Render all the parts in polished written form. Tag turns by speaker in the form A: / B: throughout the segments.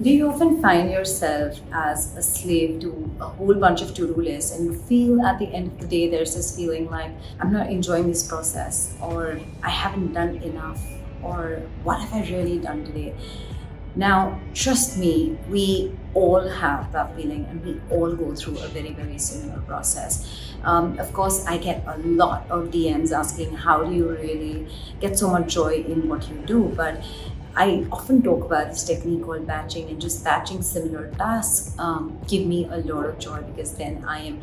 A: Do you often find yourself as a slave to a whole bunch of to-do lists and you feel at the end of the day there's this feeling like I'm not enjoying this process, or I haven't done enough, or what have I really done today? Now, trust me, we all have that feeling and we all go through a very, very similar process. Of course, I get a lot of DMs asking, how do you really get so much joy in what you do? But I often talk about this technique called batching, and just batching similar tasks give me a lot of joy, because then I am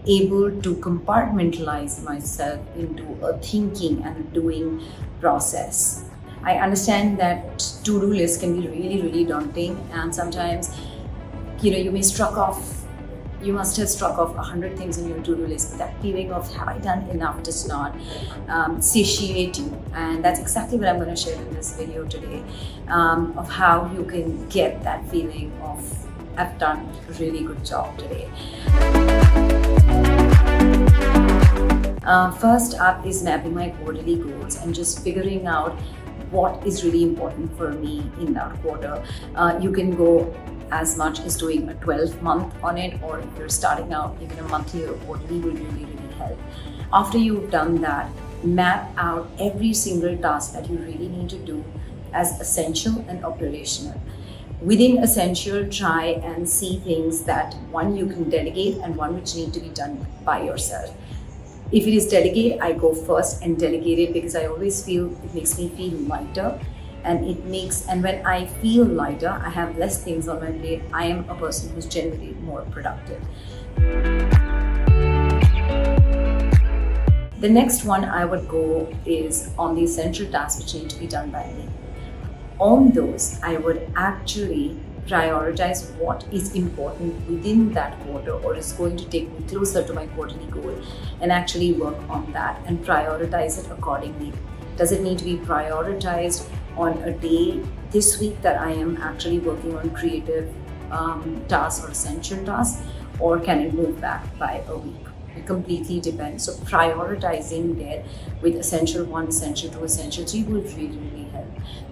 A: able to compartmentalize myself into a thinking and a doing process. I understand that to-do lists can be really, really daunting, and sometimes, you must have struck off 100 things on your to-do list, but that feeling of have I done enough does not satiate you. And that's exactly what I'm going to share in this video today, of how you can get that feeling of I've done a really good job today. First up is mapping my quarterly goals and just figuring out what is really important for me in that quarter. You can go as much as doing a 12-month on it, or if you're starting out, even a monthly or quarterly will really, really help. After you've done that, map out every single task that you really need to do as essential and operational. Within essential, try and see things that one you can delegate and one which need to be done by yourself. If it is delegate, I go first and delegate it, because I always feel it makes me feel lighter, and when I feel lighter, I have less things on my plate. I am a person who's generally more productive. The next one I would go is on the essential tasks which need to be done by me. On those, I would actually prioritize what is important within that quarter, or is going to take me closer to my quarterly goal, and actually work on that and prioritize it accordingly. Does it need to be prioritized on a day this week that I am actually working on creative tasks or essential tasks, or can it move back by a week? It completely depends. So prioritizing there with essential 1, essential 2, essential 3 will really, really help.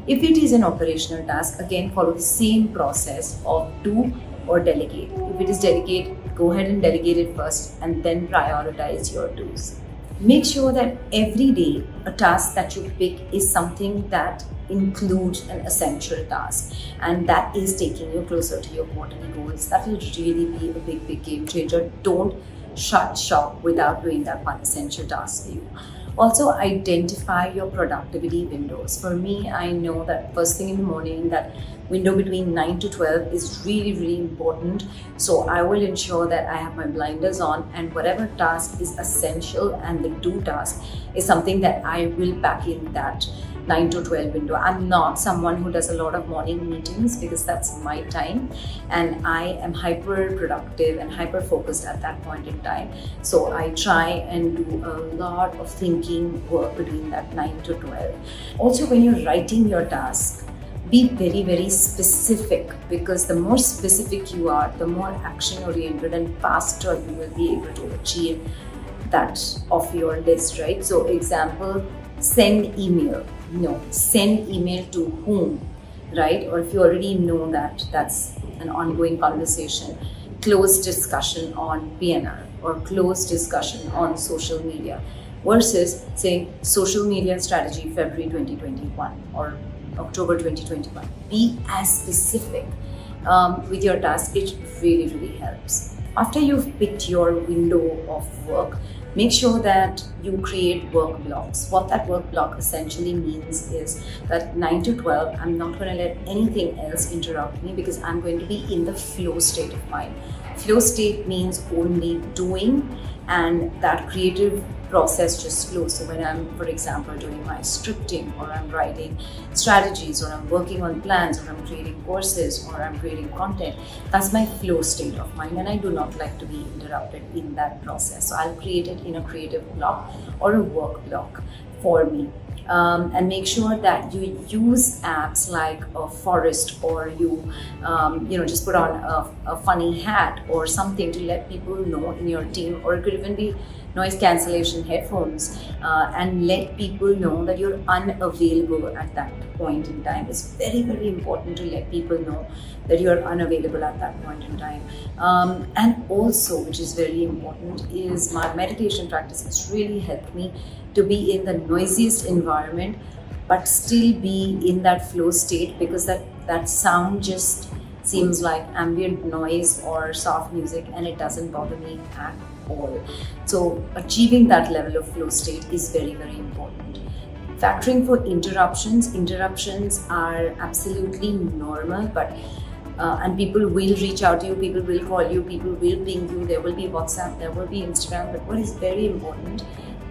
A: If it is an operational task, again, follow the same process of do or delegate. If it is delegate, go ahead and delegate it first and then prioritize your do's. Make sure that every day a task that you pick is something that includes an essential task, and that is taking you closer to your quarterly goals. That will really be a big, big game changer. Don't shut shop without doing that one essential task for you. Also, identify your productivity windows. For me, I know that first thing in the morning, that window between 9 to 12 is really, really important. So I will ensure that I have my blinders on, and whatever task is essential and the do task is something that I will pack in that 9 to 12 window. I'm not someone who does a lot of morning meetings, because that's my time and I am hyper productive and hyper focused at that point in time. So I try and do a lot of thinking work between that 9 to 12. Also, when you're writing your task, be very, very specific, because the more specific you are, the more action oriented and faster you will be able to achieve that of your list, right? So example, send email. No, send email to whom, right? Or if you already know that that's an ongoing conversation, close discussion on PNR or close discussion on social media, versus saying social media strategy February 2021 or October 2021. Be as specific with your task. It really, really helps. After you've picked your window of work, make sure that you create work blocks. What that work block essentially means is that 9 to 12, I'm not going to let anything else interrupt me, because I'm going to be in the flow state of mind. Flow state means only doing, and that creative process just flows. So when I'm, for example, doing my scripting, or I'm writing strategies, or I'm working on plans, or I'm creating courses, or I'm creating content, that's my flow state of mind, and I do not like to be interrupted in that process. So I'll create it in a creative block or a work block for me. and make sure that you use apps like a Forest, or you just put on a funny hat or something to let people know in your team, or it could even be noise cancellation headphones, and let people know that you're unavailable at that point in time. It's very, very important to let people know that you're unavailable at that point in time. And also, which is very important, is my meditation practice. It's really helped me to be in the noisiest environment but still be in that flow state, because that sound just seems like ambient noise or soft music, and it doesn't bother me at all. So achieving that level of flow state is very, very important. Factoring for interruptions are absolutely normal, but and people will reach out to you, people will call you, people will ping you, there will be WhatsApp, there will be Instagram, but what is very important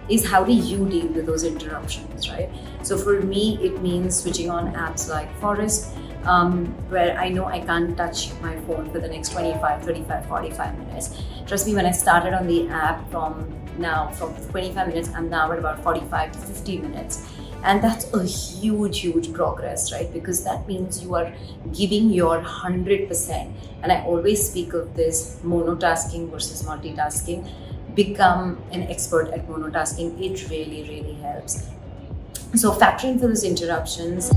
A: is how do you deal with those interruptions, right? So for me, it means switching on apps like Forest, where I know I can't touch my phone for the next 25, 35, 45 minutes. Trust me, when I started on the app from 25 minutes, I'm now at about 45 to 50 minutes. And that's a huge progress, right? Because that means you are giving your 100%. And I always speak of this monotasking versus multitasking. Become an expert at monotasking. It really, really helps. So factoring for those interruptions.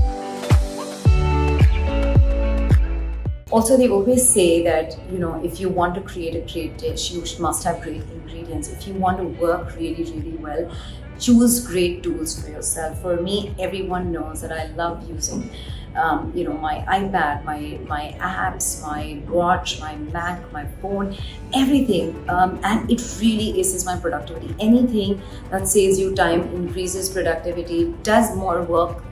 A: Also, they always say that, if you want to create a great dish, you must have great ingredients. If you want to work really, really well, choose great tools for yourself. For me, everyone knows that I love using my iPad, my apps, my watch, my Mac, my phone, everything. And it really is my productivity. Anything that saves you time, increases productivity, does more work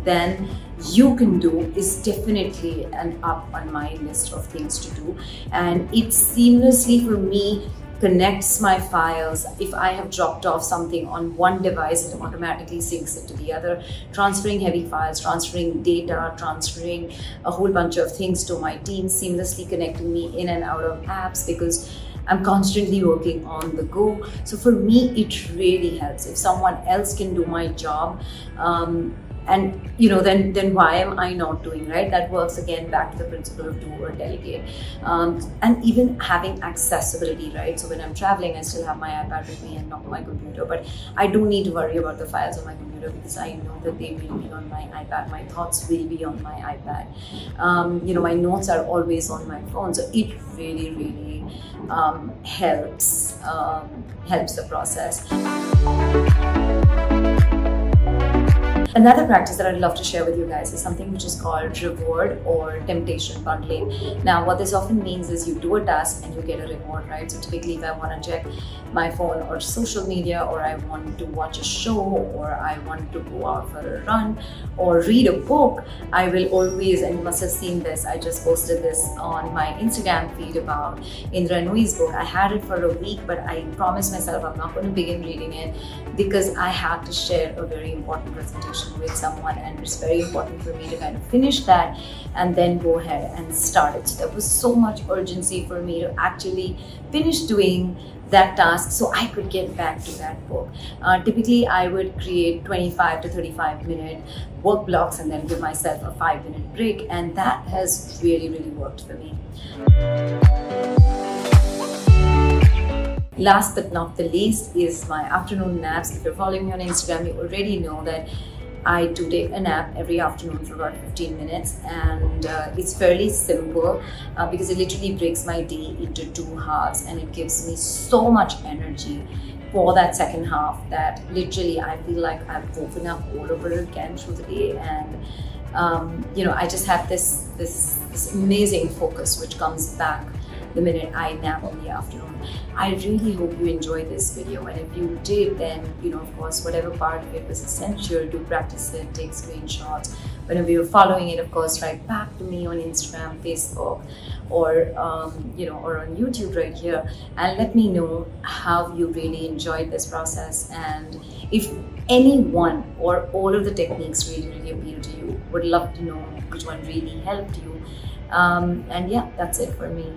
A: than you can do is definitely an up on my list of things to do. And it seamlessly for me connects my files. If I have dropped off something on one device, it automatically syncs it to the other, transferring heavy files, transferring data, transferring a whole bunch of things to my team, seamlessly connecting me in and out of apps, because I'm constantly working on the go. So for me, it really helps. If someone else can do my job, and then why am I not doing, right? That works again back to the principle of do or delegate. And even having accessibility, right? So when I'm traveling, I still have my iPad with me and not my computer, but I don't need to worry about the files on my computer, because I know that they will be on my iPad. My thoughts will be on my iPad. My notes are always on my phone. So it really, really helps the process. Another practice that I'd love to share with you guys is something which is called reward or temptation bundling. Now, what this often means is you do a task and you get a reward, right? So typically, if I want to check my phone or social media, or I want to watch a show, or I want to go out for a run or read a book, I will always, and you must have seen this, I just posted this on my Instagram feed about Indra Nui's book. I had it for a week, but I promised myself I'm not going to begin reading it because I had to share a very important presentation with someone, and it's very important for me to kind of finish that and then go ahead and start it. So there was so much urgency for me to actually finish doing that task so I could get back to that book. Typically, I would create 25 to 35 minute work blocks and then give myself a 5-minute break, and that has really, really worked for me. Last but not the least is my afternoon naps. If you're following me on Instagram, you already know that I do take a nap every afternoon for about 15 minutes, and it's fairly simple because it literally breaks my day into 2 halves, and it gives me so much energy for that second half that literally I feel like I've woken up all over again through the day, and I just have this amazing focus which comes back the minute I nap in the afternoon. I really hope you enjoyed this video, and if you did, then of course, whatever part of it was essential, do practice it, take screenshots. Whenever you're following it, of course, write back to me on Instagram, Facebook, or or on YouTube right here, and let me know how you really enjoyed this process, and if any one or all of the techniques really, really appeal to you. Would love to know which one really helped you. And yeah, that's it for me.